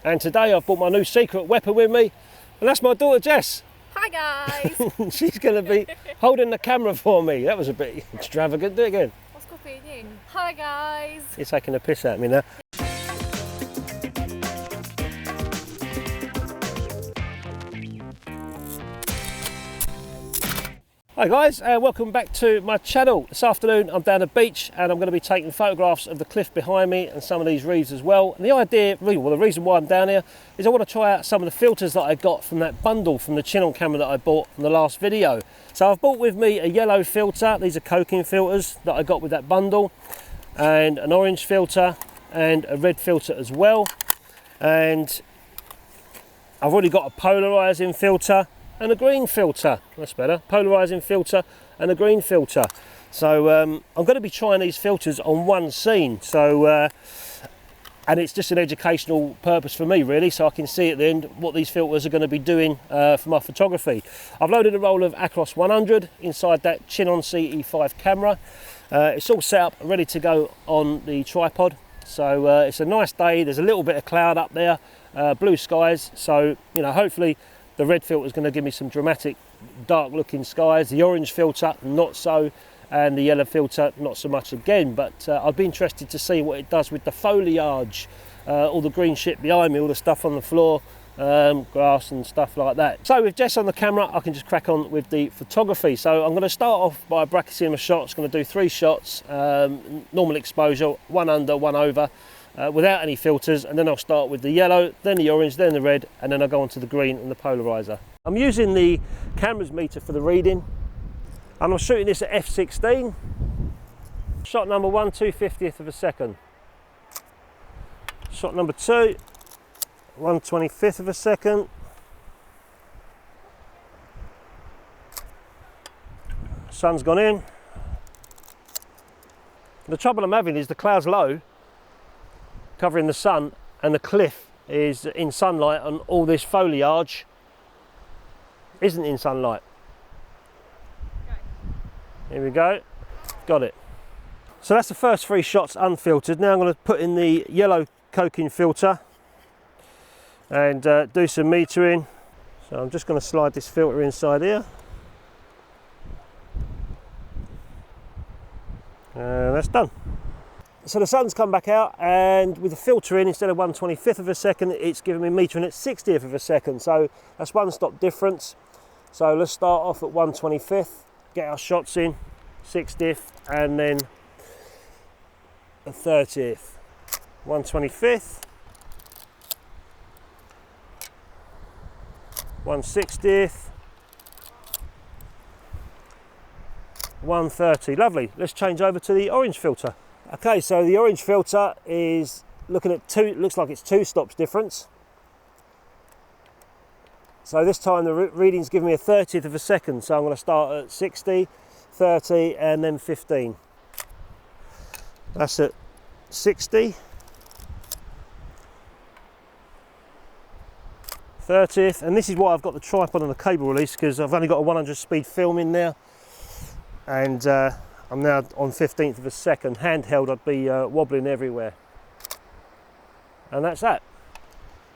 And today I've brought my new secret weapon with me, and that's my daughter Jess. Hi guys! She's going to be holding the camera for me. That was a bit extravagant. Do it again. What's copying in? Hi guys! You're taking a piss at me now. Hi guys, welcome back to my channel. This afternoon I'm down the beach and I'm going to be taking photographs of the cliff behind me and some of these reefs as well. And the idea, well, the reason why I'm down here is I want to try out some of the filters that I got from that bundle from the Chinon camera that I bought from the last video. So I've brought with me a yellow filter, these are coking filters that I got with that bundle, and an orange filter and a red filter as well. And I've already got a polarizing filter and a green filter. That's better. Polarizing filter and a green filter. So I'm going to be trying these filters on one scene. So and it's just an educational purpose for me really, so I can see at the end what these filters are going to be doing for my photography. I've loaded a roll of Acros 100 inside that Chinon CE5 camera. It's all set up ready to go on the tripod. So it's a nice day. There's a little bit of cloud up there, blue skies. So you know, hopefully the red filter is going to give me some dramatic dark looking skies. The orange filter not so, and the yellow filter not so much again. But I'd be interested to see what it does with the foliage, all the green shit behind me, all the stuff on the floor, grass and stuff like that. So with Jess on the camera I can just crack on with the photography. So I'm going to start off by bracketing my shots. I'm going to do 3 shots, normal exposure, one under, one over, without any filters, and then I'll start with the yellow, then the orange, then the red, and then I'll go on to the green and the polarizer. I'm using the camera's meter for the reading, and I'm shooting this at f16. Shot number 1, 2/50th of a second. Shot number 2, 1/25th of a second. Sun's gone in. The trouble I'm having is the cloud's low, covering the sun, and the cliff is in sunlight, and all this foliage isn't in sunlight. Here we go, got it. So that's the first 3 shots unfiltered. Now I'm going to put in the yellow coking filter and do some metering. So I'm just going to slide this filter inside here, and that's done. So the sun's come back out, and with the filter in, instead of 1/25th of a second, it's giving me metering at 60th of a second. So that's 1 stop difference. So let's start off at 1/25th, get our shots in, 60th, and then a 30th. 1/25th, 1/60th, 1/30. Lovely. Let's change over to the orange filter. Okay, so the orange filter is looking at looks like it's 2 stops difference. So this time the reading's giving me a 30th of a second. So I'm going to start at 60, 30, and then 15. That's at 60, 30th, and this is why I've got the tripod and the cable release, because I've only got a 100 speed film in there, and I'm now on 15th of a second. Handheld, I'd be wobbling everywhere. And that's that.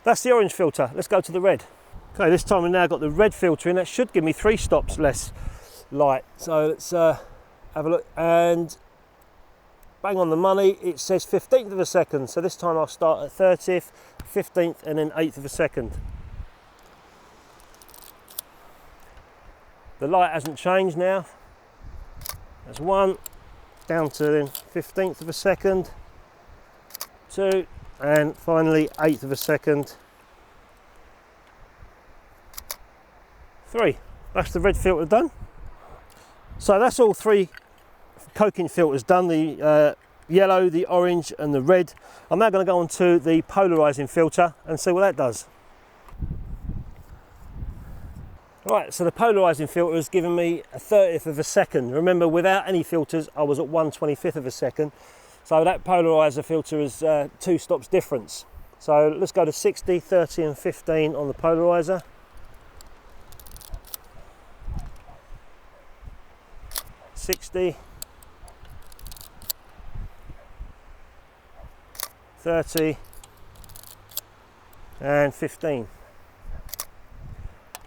That's the orange filter. Let's go to the red. Okay, this time we've now got the red filter in. That should give me 3 stops less light. So let's have a look, and bang on the money, it says 15th of a second. So this time I'll start at 30th, 15th, and then 8th of a second. The light hasn't changed now. That's 1, down to then 15th of a second, 2, and finally 8th of a second, 3. That's the red filter done. So that's all 3 coking filters done, the yellow, the orange, and the red. I'm now going to go on to the polarizing filter and see what that does. Right, so the polarizing filter has given me a 30th of a second. Remember, without any filters, I was at 1/25th of a second. So that polarizer filter is 2 stops difference. So let's go to 60, 30, and 15 on the polarizer. 60, 30, and 15.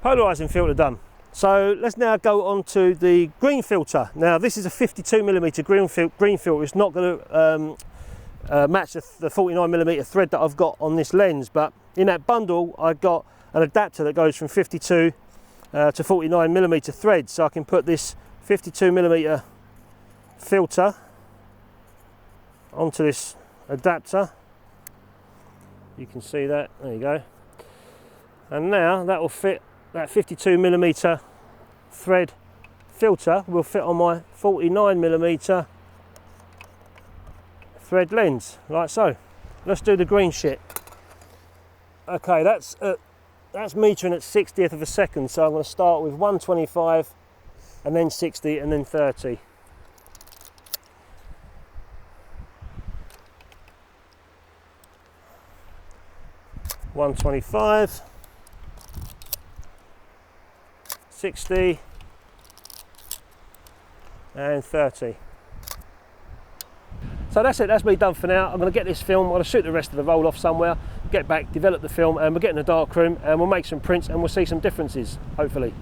Polarizing filter done. So let's now go on to the green filter. Now this is a 52mm green filter. It's not going to match the 49mm thread that I've got on this lens, but in that bundle I got an adapter that goes from 52 to 49mm thread, so I can put this 52mm filter onto this adapter. You can see that, there you go. And now that will fit, that 52mm thread filter will fit on my 49mm thread lens, like so. Let's do the green shit. Okay, that's metering at 60th of a second, so I'm going to start with 125 and then 60 and then 30. $125, 60 and 30. So that's it, that's me done for now. I'm going to get this film, I'm going to shoot the rest of the roll off somewhere, get back, develop the film, and we'll get in the darkroom and we'll make some prints and we'll see some differences, hopefully.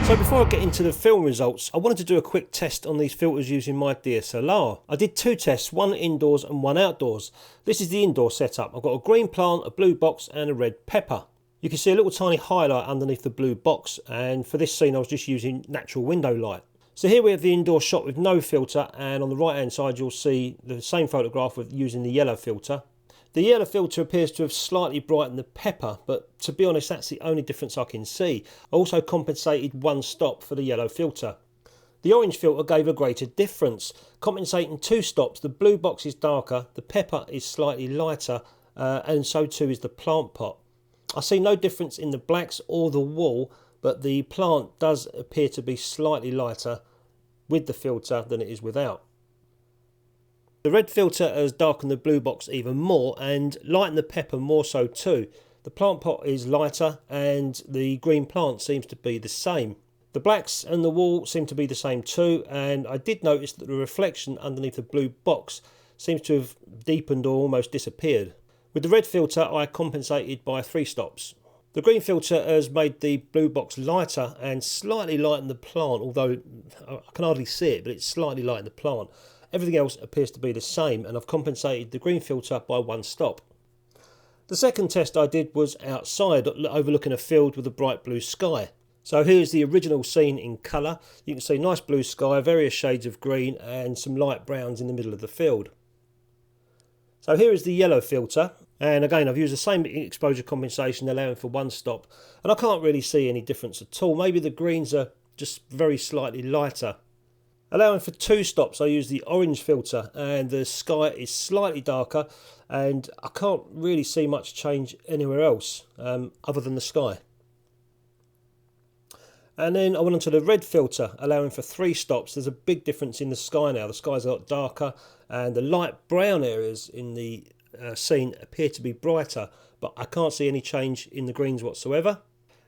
So before I get into the film results, I wanted to do a quick test on these filters using my DSLR. I did two tests, one indoors and one outdoors. This is the indoor setup. I've got a green plant, a blue box and a red pepper. You can see a little tiny highlight underneath the blue box, and for this scene I was just using natural window light. So here we have the indoor shot with no filter, and on the right hand side you'll see the same photograph with using the yellow filter. The yellow filter appears to have slightly brightened the pepper, but to be honest that's the only difference I can see. I also compensated one stop for the yellow filter. The orange filter gave a greater difference. Compensating two stops, the blue box is darker, the pepper is slightly lighter, and so too is the plant pot. I see no difference in the blacks or the wall, but the plant does appear to be slightly lighter with the filter than it is without. The red filter has darkened the blue box even more and lightened the pepper more so too. The plant pot is lighter and the green plant seems to be the same. The blacks and the wall seem to be the same too, and I did notice that the reflection underneath the blue box seems to have deepened or almost disappeared. With the red filter I compensated by 3 stops. The green filter has made the blue box lighter and slightly lightened the plant, although I can hardly see it, but it's slightly lightened the plant. Everything else appears to be the same, and I've compensated the green filter by 1 stop. The second test I did was outside, overlooking a field with a bright blue sky. So here's the original scene in colour. You can see nice blue sky, various shades of green and some light browns in the middle of the field. So here is the yellow filter, and again I've used the same exposure compensation, allowing for 1 stop, and I can't really see any difference at all. Maybe the greens are just very slightly lighter. Allowing for 2 stops I use the orange filter, and the sky is slightly darker and I can't really see much change anywhere else other than the sky. And then I went onto the red filter, allowing for 3 stops. There's a big difference in the sky now. The sky's a lot darker and the light brown areas in the scene appear to be brighter, but I can't see any change in the greens whatsoever.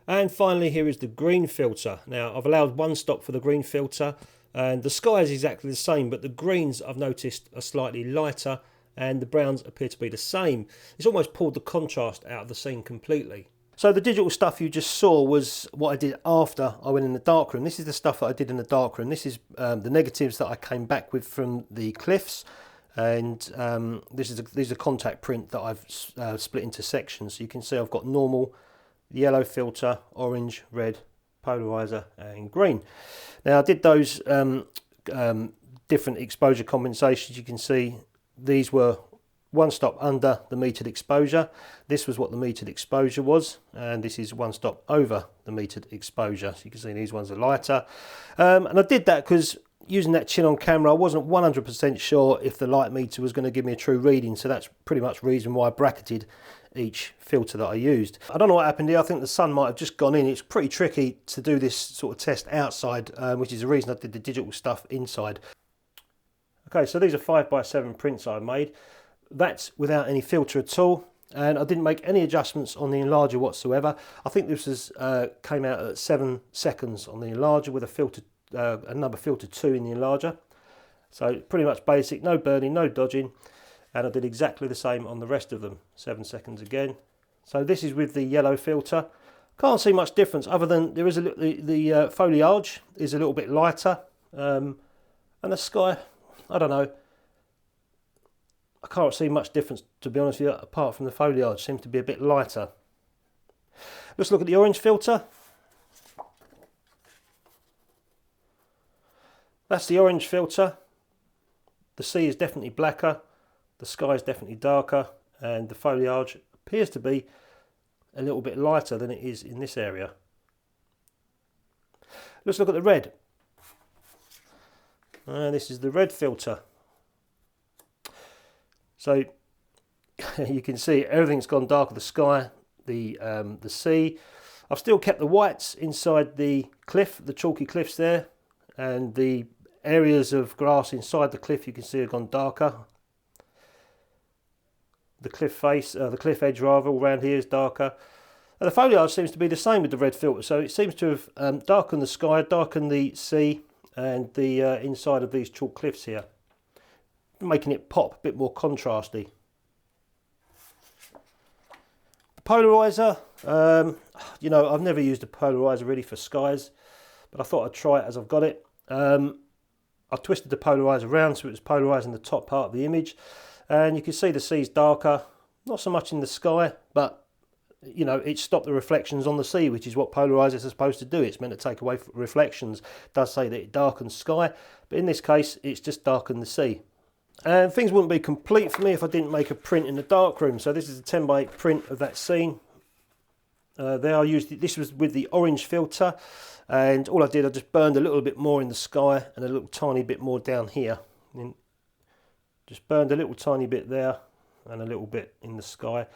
And finally here is the green filter. Now I've allowed 1 stop for the green filter, and the sky is exactly the same, but the greens I've noticed are slightly lighter and the browns appear to be the same. It's almost pulled the contrast out of the scene completely. So the digital stuff you just saw was what I did after I went in the darkroom. This is the stuff that I did in the darkroom. This is the negatives that I came back with from the cliffs, and these are contact print that I've split into sections. So you can see I've got normal, yellow filter, orange, red, polarizer and green. Now I did those different exposure compensations. You can see these were 1 stop under the metered exposure. This was what the metered exposure was, and this is 1 stop over the metered exposure. So you can see these ones are lighter, and I did that because using that chin on camera I wasn't 100% sure if the light meter was going to give me a true reading, so that's pretty much the reason why I bracketed each filter that I used. I don't know what happened here. I think the sun might have just gone in. It's pretty tricky to do this sort of test outside, which is the reason I did the digital stuff inside. Okay, so these are 5x7 prints I made. That's without any filter at all, and I didn't make any adjustments on the enlarger whatsoever. I think this was came out at 7 seconds on the enlarger with a filter, another filter 2 in the enlarger. So pretty much basic, no burning, no dodging, and I did exactly the same on the rest of them. 7 seconds again, So this is with the yellow filter. Can't see much difference other than there is the foliage is a little bit lighter, and the sky, I don't know, I can't see much difference, to be honest with you, apart from the foliage seems to be a bit lighter. Let's look at the orange filter. That's the orange filter. The sea is definitely blacker, the sky is definitely darker, and the foliage appears to be a little bit lighter than it is in this area. Let's look at the red. This is the red filter. So you can see everything's gone darker, the sky, the sea. I've still kept the whites inside the cliff, the chalky cliffs there, and the areas of grass inside the cliff you can see have gone darker. The cliff face, the cliff edge rather, all around here is darker. And the foliage seems to be the same with the red filter, so it seems to have darkened the sky, darkened the sea, and the inside of these chalk cliffs here, making it pop, a bit more contrasty. The polarizer, you know, I've never used a polarizer really for skies, but I thought I'd try it as I've got it. I twisted the polarizer around so it was polarizing the top part of the image, and you can see the sea's darker, not so much in the sky, but you know, it stopped the reflections on the sea, which is what polarizers are supposed to do. It's meant to take away reflections. It does say that it darkens sky, but in this case it's just darkened the sea. And things wouldn't be complete for me if I didn't make a print in the darkroom. So this is a 10x8 print of that scene. There I used, this was with the orange filter, and all I did, I just burned a little bit more in the sky and a little tiny bit more down here. And just burned a little tiny bit there and a little bit in the sky,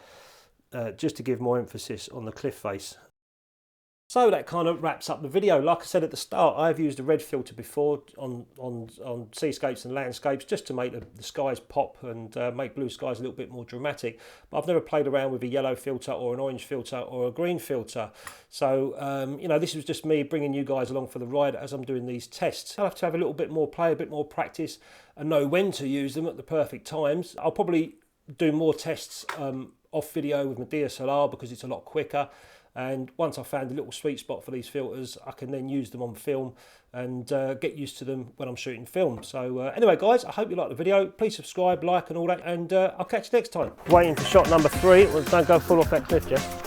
just to give more emphasis on the cliff face. So that kind of wraps up the video. Like I said at the start, I've used a red filter before on seascapes and landscapes just to make the skies pop and make blue skies a little bit more dramatic. But I've never played around with a yellow filter or an orange filter or a green filter. So, you know, this was just me bringing you guys along for the ride as I'm doing these tests. I'll have to have a little bit more play, a bit more practice, and know when to use them at the perfect times. I'll probably do more tests off video with my DSLR because it's a lot quicker. And once I've found a little sweet spot for these filters, I can then use them on film and get used to them when I'm shooting film. So anyway, guys, I hope you liked the video. Please subscribe, like and all that, and I'll catch you next time. Waiting for shot number 3. Well, don't go full off that cliff, Jeff.